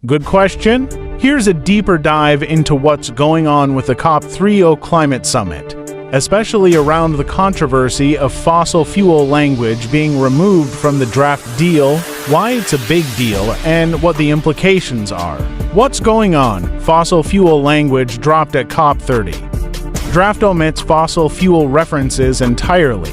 Good question. Here's a deeper dive into what's going on with the COP30 climate summit, especially around the controversy of fossil fuel language being removed from the draft deal, why it's a big deal, and what the implications are. What's going on? Fossil fuel language dropped at COP30. Draft omits fossil fuel references entirely.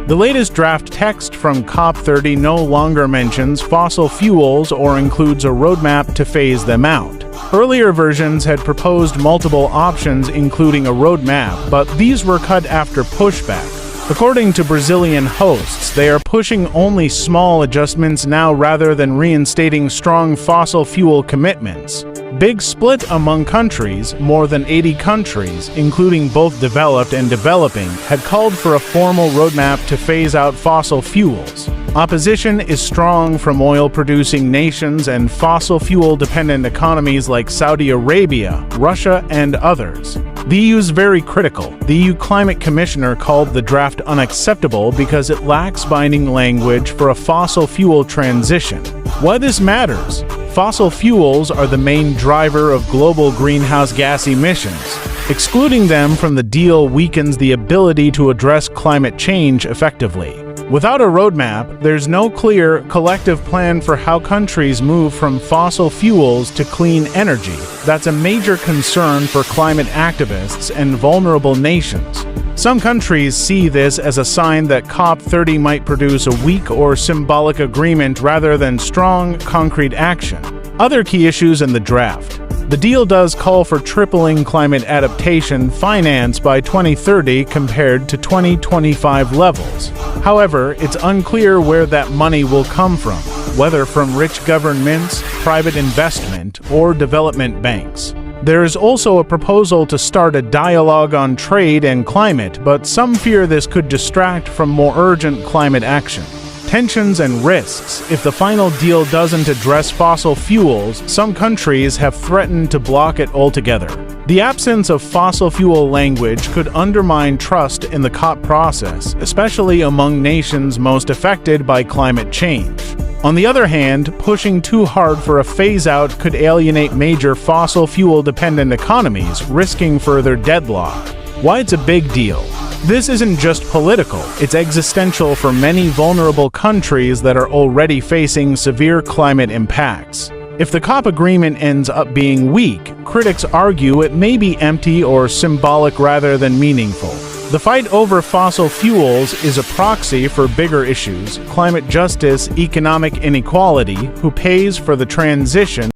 The latest draft text from COP30 no longer mentions fossil fuels or includes a roadmap to phase them out. Earlier versions had proposed multiple options including a roadmap, but these were cut after pushback. According to Brazilian hosts, they are pushing only small adjustments now rather than reinstating strong fossil fuel commitments. Big split among countries. More than 80 countries, including both developed and developing, had called for a formal roadmap to phase out fossil fuels. Opposition is strong from oil-producing nations and fossil fuel-dependent economies like Saudi Arabia, Russia, and others. The EU is very critical. The EU Climate Commissioner called the draft unacceptable because it lacks binding language for a fossil fuel transition. Why this matters? Fossil fuels are the main driver of global greenhouse gas emissions. Excluding them from the deal weakens the ability to address climate change effectively. Without a roadmap, there's no clear, collective plan for how countries move from fossil fuels to clean energy. That's a major concern for climate activists and vulnerable nations. Some countries see this as a sign that COP30 might produce a weak or symbolic agreement rather than strong, concrete action. Other key issues in the draft. The deal does call for tripling climate adaptation finance by 2030 compared to 2025 levels. However, it's unclear where that money will come from, whether from rich governments, private investment, or development banks. There is also a proposal to start a dialogue on trade and climate, but some fear this could distract from more urgent climate action. Tensions and risks. If the final deal doesn't address fossil fuels, some countries have threatened to block it altogether. The absence of fossil fuel language could undermine trust in the COP process, especially among nations most affected by climate change. On the other hand, pushing too hard for a phase-out could alienate major fossil fuel-dependent economies, risking further deadlock. Why it's a big deal? This isn't just political, it's existential for many vulnerable countries that are already facing severe climate impacts. If the COP agreement ends up being weak, critics argue it may be empty or symbolic rather than meaningful. The fight over fossil fuels is a proxy for bigger issues: climate justice, economic inequality, who pays for the transition,